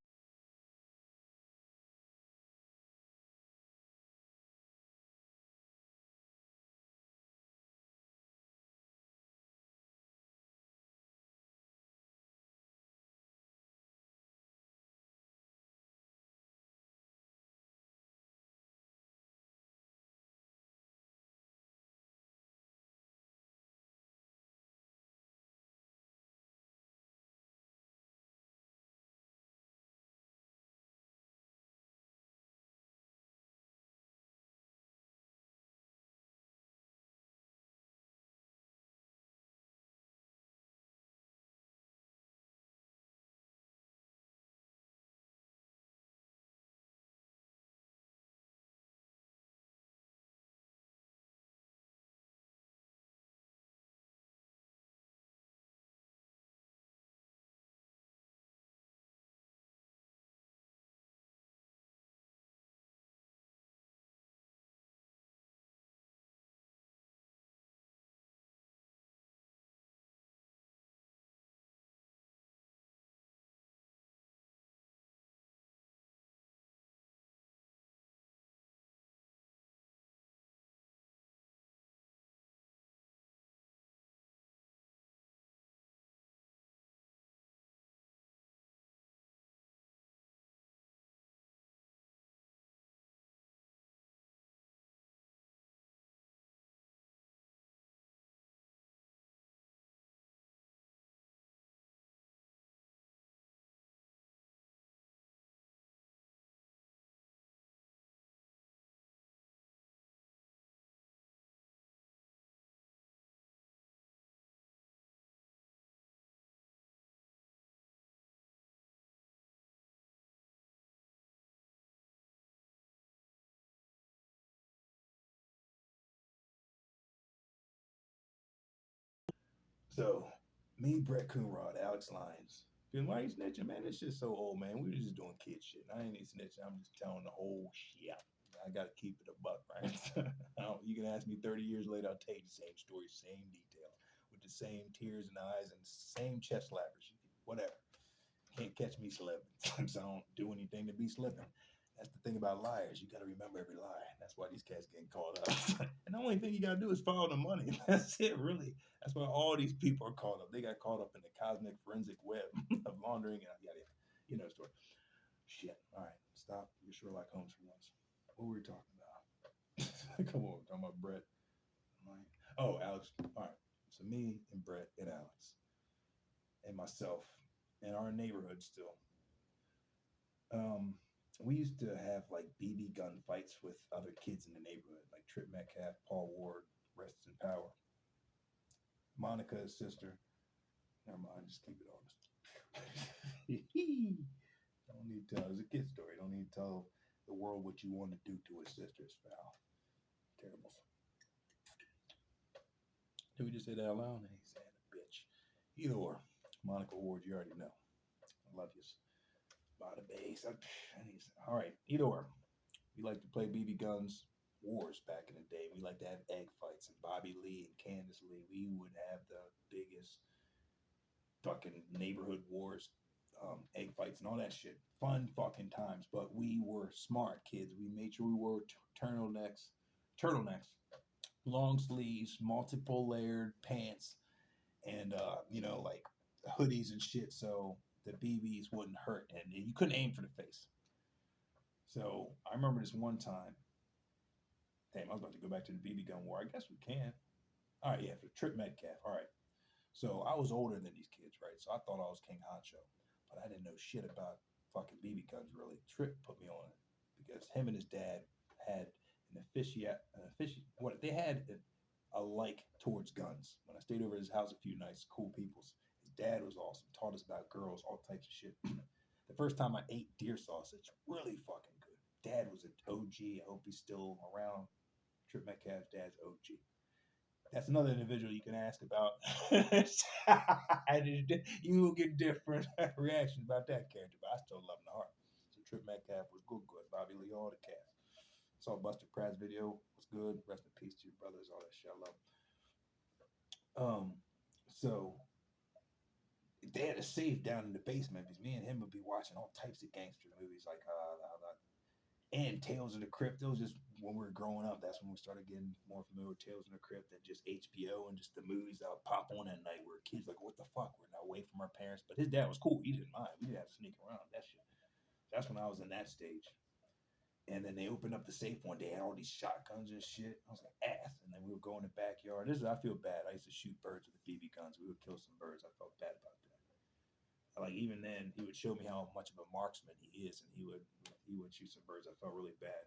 So me, Brett Coonrod, Alex Lyons. Been why you snitching, man? This shit's so old, man. We were just doing kid shit. I ain't even snitching. I'm just telling the whole shit. I gotta keep it a buck, right? You can ask me 30 years later, I'll tell you the same story, same detail, with the same tears in the eyes and same chest slappers. Whatever. Can't catch me slipping. So I don't do anything to be slipping. That's the thing about liars. You got to remember every lie. That's why these cats getting caught up. And the only thing you got to do is follow the money. That's it, really. That's why all these people are caught up. They got caught up in the cosmic forensic web of laundering and yada yada. You know the story. Shit. All right. Stop. You're Sherlock Holmes for once. What were we talking about? Come on. We're talking about Brett. Oh, Alex. All right. So me and Brett and Alex and myself in our neighborhood still. Um, we used to have like BB gun fights with other kids in the neighborhood, like Trip Metcalf, Paul Ward, rest in power. Monica's sister. Never mind, just keep it honest. Don't need to tell. It's a kid story. Don't need to tell the world what you want to do to his sister. It's foul. Terrible. Did we just say that out loud? He's saying a bitch. Either or. Monica Ward, you already know. I love you. By the base. All right. Either or. We like to play BB guns wars back in the day. We like to have egg fights, and Bobby Lee and Candace Lee. We would have the biggest fucking neighborhood wars, egg fights, and all that shit. Fun fucking times. But we were smart kids. We made sure we wore turtlenecks, long sleeves, multiple layered pants, and like hoodies and shit, so the BBs wouldn't hurt, and you couldn't aim for the face. So I remember this one time. Damn, I was about to go back to the BB gun war. I guess we can. All right, yeah, for Trip Metcalf. All right. So I was older than these kids, right? So I thought I was King Honcho, but I didn't know shit about fucking BB guns really. Trip put me on it because him and his dad had what they had a like towards guns. When I stayed over at his house a few nights, cool peoples. His dad was awesome, taught us about girls, all types of shit. The first time I ate deer sausage, really fucking good. Dad was an OG. I hope he's still around. Trip Metcalf's dad's OG. That's another individual you can ask about. You will get different reactions about that character, but I still love him to heart. So Trip Metcalf was good, good. Bobby Lee, all the cast. Saw Buster Pratt's video, was good. Rest in peace to your brothers, all that shit. I love. So they had a safe down in the basement because me and him would be watching all types of gangster movies like and Tales of the Crypt. It was just when we were growing up. That's when we started getting more familiar with Tales of the Crypt than just HBO and just the movies that would pop on at night where kids like, what the fuck? We're not away from our parents. But his dad was cool. He didn't mind. We didn't have to sneak around that shit. That's when I was in that stage. And then they opened up the safe one day, had all these shotguns and shit. I was like, ass. And then we would go in the backyard. I feel bad. I used to shoot birds with the BB guns. We would kill some birds. I felt bad about that. Like even then, he would show me how much of a marksman he is, and he would shoot some birds. I felt really bad.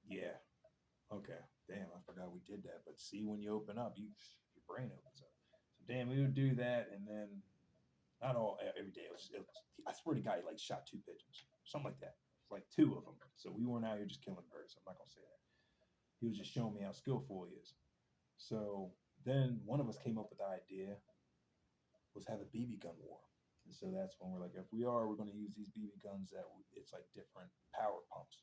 Yeah. Okay. Damn, I forgot we did that. But see, when you open up, your brain opens up. So damn, we would do that, and then not all every day. I swear to God, he like shot two pigeons, something like that. It's like two of them. So we weren't out here just killing birds. I'm not gonna say that. He was just showing me how skillful he is. So then one of us came up with the idea was have a BB gun war. And so that's when we're like, if we are, we're going to use these BB guns it's like different power pumps.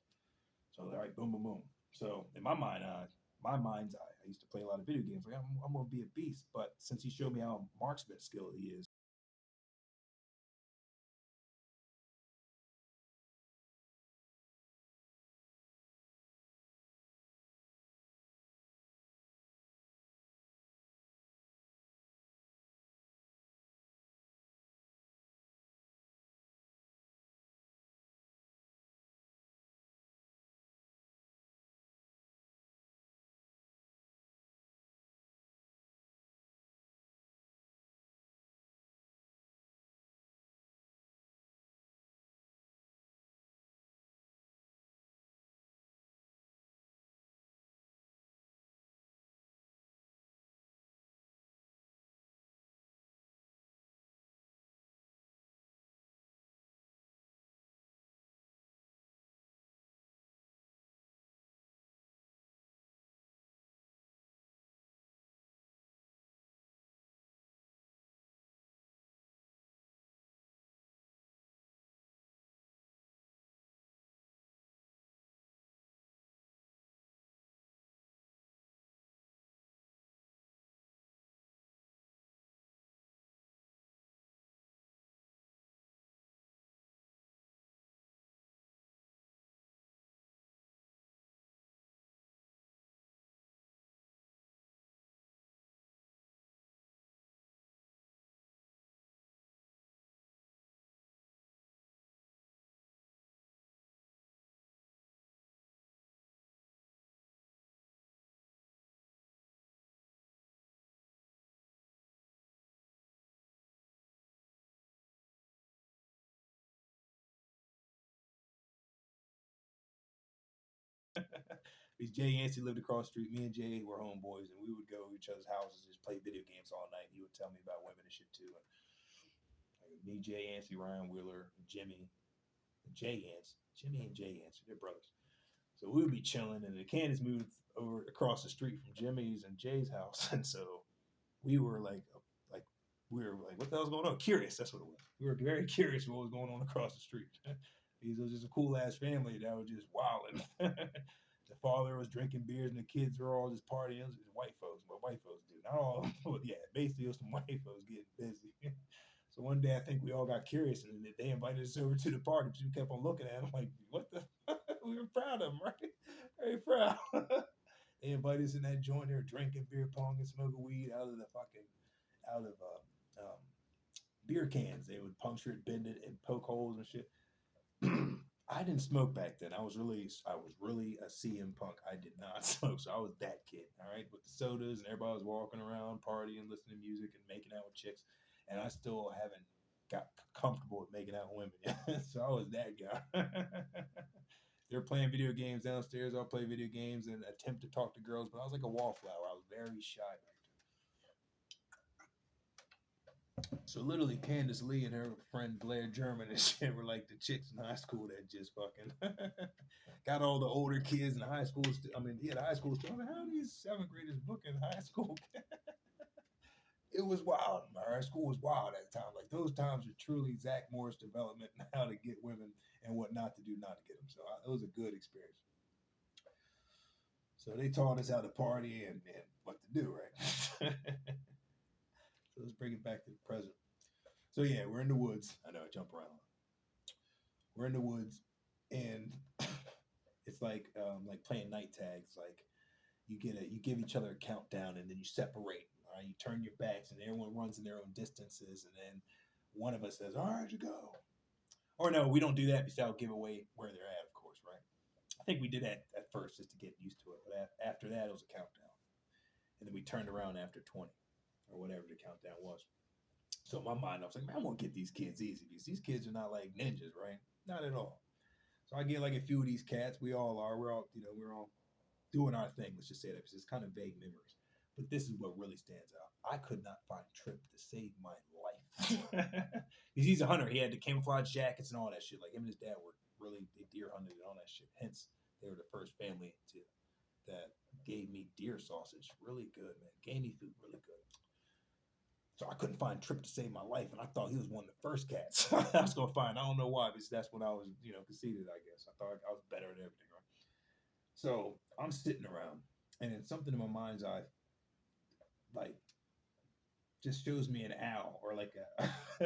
So they're like boom, boom, boom. So in my mind's eye, I used to play a lot of video games. Like I'm going to be a beast. But since he showed me how marksman skilled he is, because Jay Yancey lived across the street. Me and Jay were homeboys, and we would go to each other's houses and just play video games all night. He would tell me about women and shit too. And like, me, Jay Yancey, Ryan Wheeler, Jimmy, Jay Yancey, Jimmy and Jay Yancey, they're brothers. So we would be chilling, and the Candace moved over across the street from Jimmy's and Jay's house, and so we were like we were like, what the hell's going on? Curious, that's what it was. We were very curious what was going on across the street. Because it was just a cool ass family that was just wilding. The father was drinking beers, and the kids were all just partying. It was just white folks, what white folks do. Not all, but yeah, basically it was some white folks getting busy. So one day I think we all got curious, and they invited us over to the party. But we kept on looking at them like, what the? We were proud of them, right? Very proud. They invited us in that joint. They were drinking beer pong and smoking weed out of beer cans. They would puncture it, bend it, and poke holes and shit. I didn't smoke back then. I was really a CM Punk. I did not smoke, so I was that kid. All right, with the sodas and everybody was walking around, partying, listening to music, and making out with chicks. And I still haven't got comfortable with making out with women. So I was that guy. They're playing video games downstairs. I'll play video games and attempt to talk to girls, but I was like a wallflower. I was very shy. So literally, Candace Lee and her friend Blair German and shit were like the chicks in high school that just fucking got all the older kids in high school. I mean, yeah, the high school. I mean, how are these seventh graders booking high school? It was wild. Our school was wild at the time. Like those times were truly Zach Morris development and how to get women and what not to do, not to get them. So it was a good experience. So they taught us how to party and what to do, right? So let's bring it back to the present. So yeah, we're in the woods. I know I jump around. We're in the woods, and it's like playing night tags. Like you give each other a countdown, and then you separate. All right, you turn your backs, and everyone runs in their own distances, and then one of us says, "All right, you go." Or no, we don't do that because that'll give away where they're at, of course, right? I think we did that at first just to get used to it, but after that, it was a countdown, and then we turned around after 20 or whatever the countdown was. So in my mind, I was like, man, I'm gonna get these kids easy because these kids are not like ninjas, right? Not at all. So I get like a few of these cats. We all are. We're all doing our thing. Let's just say that because it's kind of vague memories. But this is what really stands out. I could not find Trip to save my life. Because he's a hunter. He had the camouflage jackets and all that shit. Like him and his dad were really they deer hunted and all that shit. Hence, they were the first family to that gave me deer sausage. Really good, man. Gamey food, really good. So I couldn't find Trip to save my life, and I thought he was one of the first cats I was gonna find. I don't know why, because that's when I was, conceited. I guess I thought I was better at everything, right? So I'm sitting around, and then something in my mind's eye, like, just shows me an owl or like a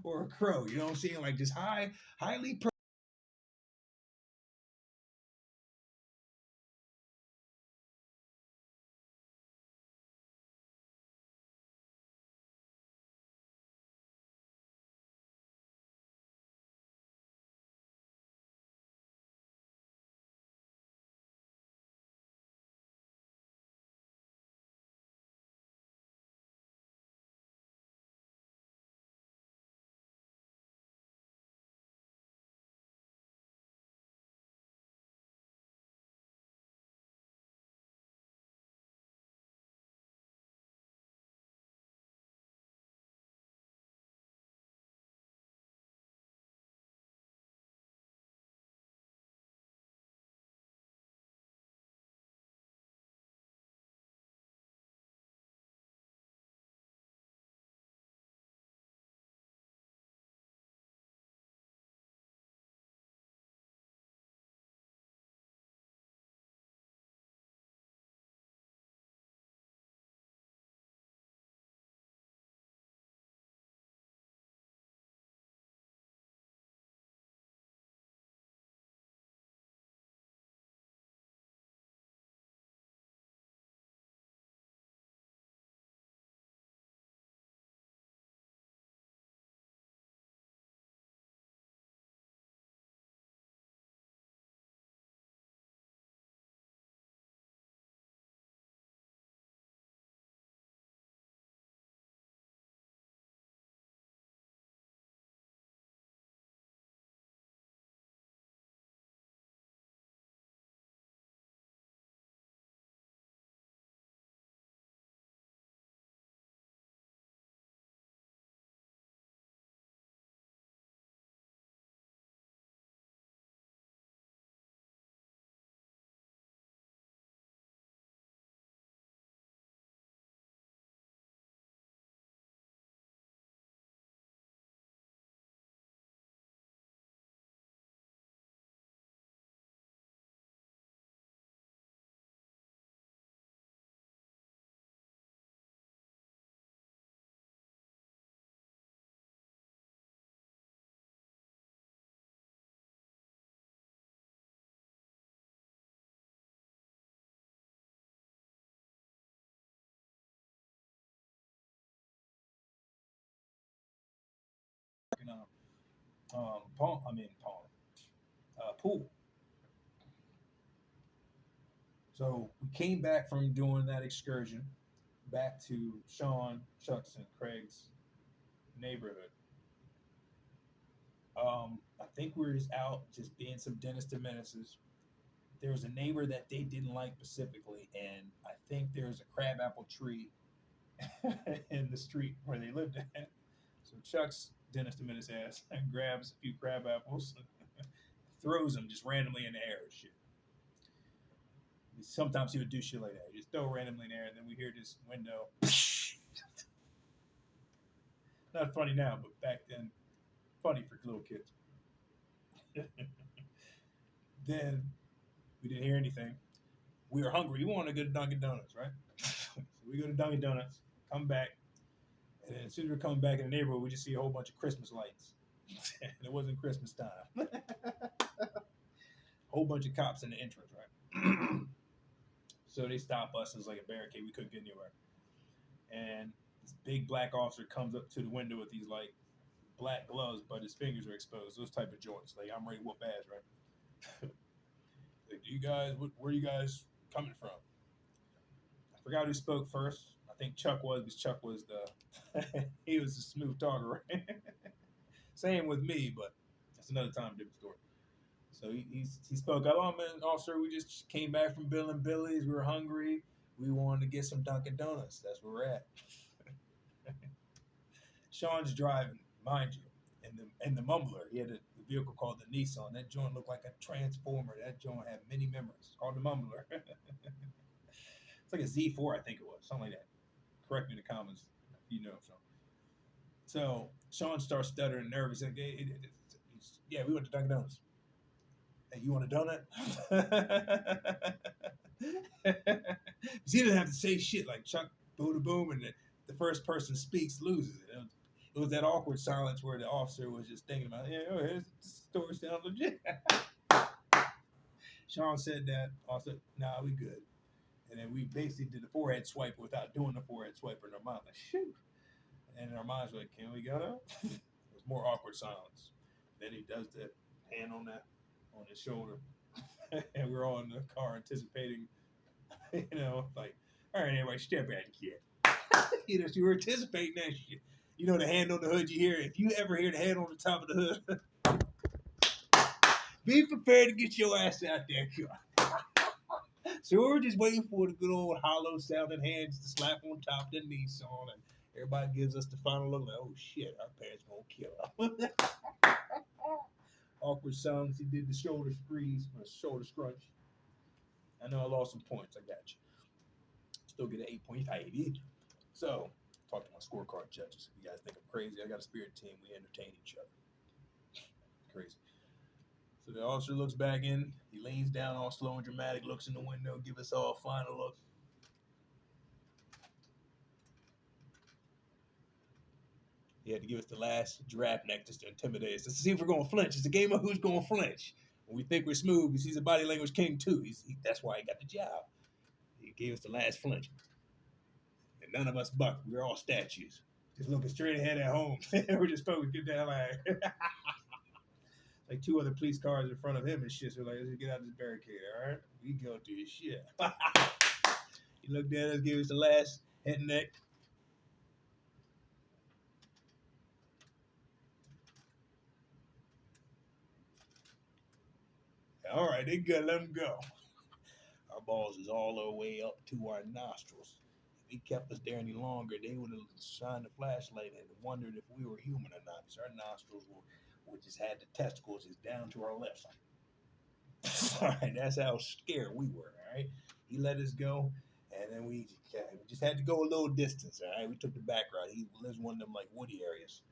or a crow. You know what I'm saying? Like just highly. Pool. So we came back from doing that excursion back to Sean, Chuck's, and Craig's neighborhood. I think we were just out just being some dentists and menaces. There was a neighbor that they didn't like specifically, and I think there's a crabapple tree in the street where they lived at. So Chuck's dentist him in his ass and grabs a few crab apples, throws them just randomly in the air and shit. Sometimes he would do shit like that. Just throw randomly in the air, and then we hear this window. Not funny now, but back then, funny for little kids. Then we didn't hear anything. We were hungry. We wanted to go to Dunkin' Donuts, right? So we go to Dunkin' Donuts, come back, and then as soon as we're coming back in the neighborhood, we just see a whole bunch of Christmas lights. And it wasn't Christmas time. Whole bunch of cops in the entrance, right? So they stop us. It's like a barricade. We couldn't get anywhere. And this big black officer comes up to the window with these like black gloves, but his fingers are exposed. Those type of joints. Like I'm ready to whoop ass, right? Like, do you guys? Where are you guys coming from? I forgot who spoke first. I think Chuck was, because Chuck was the he was the smooth talker, right? Same with me, but that's another time, different story. So he spoke up. Oh man, officer, we just came back from Bill and Billy's. We were hungry. We wanted to get some Dunkin' Donuts. That's where we're at. Sean's driving, mind you, and the mumbler. He had a vehicle called the Nissan. That joint looked like a transformer. That joint had many members. Called the mumbler. It's like a Z4, I think it was, something like that. Correct me in the comments if you know, Sean. So Sean starts stuttering, nervous. Like, yeah, we went to Dunkin' Donuts. Hey, you want a donut? He didn't have to say shit like Chuck, boom, boom, and the first person speaks loses it. It was that awkward silence where the officer was just thinking about, yeah, oh, this story sounds legit. Sean said that. Also, nah, we good. And then we basically did the forehead swipe without doing the forehead swipe in our mind. Like, shoot. And in our minds, we're like, can we go now? It was more awkward silence. Then he does the hand on his shoulder. And we're all in the car anticipating, like, all right, everybody, step back, kid. You were anticipating that shit. You know the hand on the hood you hear. If you ever hear the hand on the top of the hood, be prepared to get your ass out there, car. So we're just waiting for the good old hollow sounding hands to slap on top of the Nissan, and everybody gives us the final look like, oh shit, our parents gonna kill us. Awkward silence. He did the shoulder squeeze or shoulder scrunch. I know I lost some points. I got you. Still get an 8.5. So, talk to my scorecard judges. If you guys think I'm crazy, I got a spirit team. We entertain each other. Crazy. So the officer looks back in. He leans down all slow and dramatic, looks in the window, give us all a final look. He had to give us the last giraffe neck just to intimidate us. To see if we're going to flinch. It's a game of who's going to flinch. When we think we're smooth, he's a body language king too. That's why he got the job. He gave us the last flinch. And none of us bucked. We were all statues. Just looking straight ahead at home. We're just focused, get that line. Like 2 other police cars in front of him and shit. So like, let's get out of this barricade, all right? We go through this shit. He looked at us, gave us the last head and neck. All right, they good. Let them go. Our balls is all the way up to our nostrils. If he kept us there any longer, they would have shined a flashlight and wondered if we were human or not. Because our nostrils were just had the testicles just down to our lips. All right, that's how scared we were. All right, he let us go, and then we just had to go a little distance. All right, we took the back route. He lives in one of them like woody areas.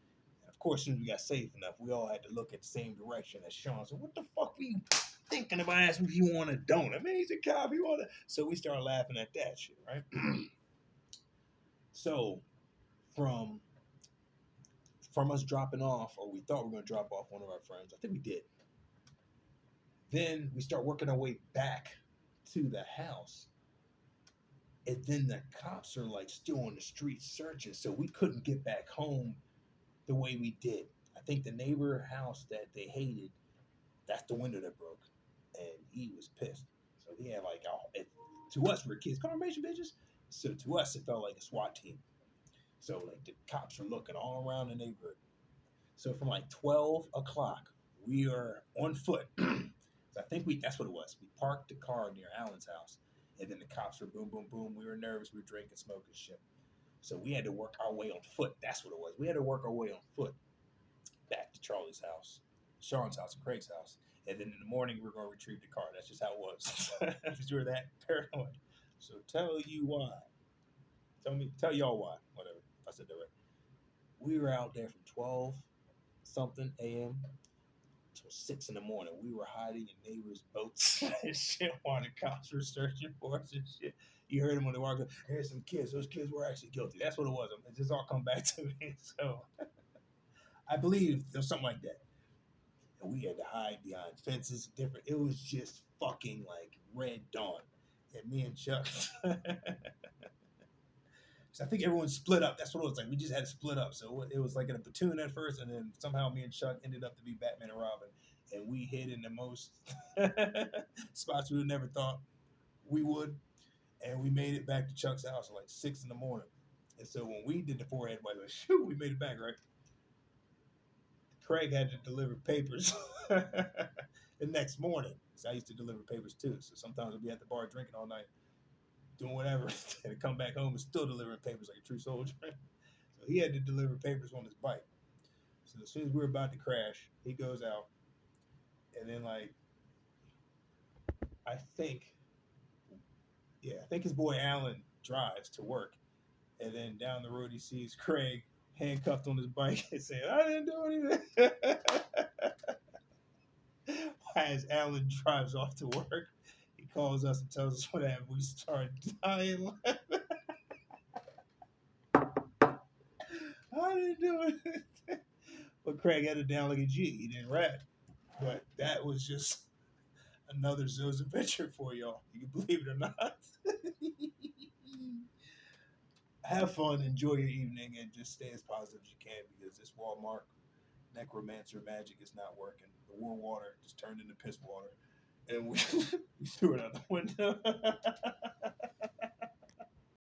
And of course, as soon as we got safe enough, we all had to look at the same direction as Sean. So, what the fuck were you thinking about asking if you want a donut? Man, he's a cop. He want to. So we started laughing at that shit, right? So from us dropping off, or we thought we were going to drop off one of our friends. I think we did. Then we start working our way back to the house. And then the cops are like still on the street searching. So we couldn't get back home the way we did. I think the neighbor house that they hated, that's the window that broke. And he was pissed. So he had like, to us, we're kids, confirmation bitches. So to us, it felt like a SWAT team. So like the cops are looking all around the neighborhood. So from like 12 o'clock, we are on foot. So I think that's what it was. We parked the car near Alan's house, and then the cops were boom, boom, boom. We were nervous. We were drinking, smoking shit. So we had to work our way on foot. That's what it was. We had to work our way on foot back to Charlie's house, Sean's house, and Craig's house. And then in the morning, we are going to retrieve the car. That's just how it was. Because we were that paranoid. So tell you why. Tell y'all why. Whatever. I said that right. We were out there from 12 something a.m. till 6 in the morning. We were hiding in neighbors' boats and shit while the cops were searching for us and shit. You heard them when they walked up. Here's some kids. Those kids were actually guilty. That's what it was. It just all come back to me. So I believe there was something like that. And we had to hide behind fences. Different. It was just fucking like Red Dawn. And me and Chuck. So I think everyone split up. That's what it was like. We just had to split up. So it was like in a platoon at first, and then somehow me and Chuck ended up to be Batman and Robin, and we hid in the most spots we would never thought we would, and we made it back to Chuck's house at like 6 in the morning. And so when we did the forehead wipe, like, shoot, we made it back, right? Craig had to deliver papers the next morning. So I used to deliver papers too. So sometimes I'd be at the bar drinking all night, doing whatever, and come back home and still delivering papers like a true soldier. So he had to deliver papers on his bike. So as soon as we were about to crash, he goes out, and then like I think, I think his boy Alan drives to work, and then down the road he sees Craig handcuffed on his bike and saying, "I didn't do anything." As Alan drives off to work, he calls us and tells us what happened. We start dying. I didn't do anything. But Craig had it down like a G. He didn't rap. But that was just another Zoe's adventure for y'all. You can believe it or not. Have fun, enjoy your evening, and just stay as positive as you can because this Walmart necromancer magic is not working. The war water just turned into piss water. And we, we threw it out the window.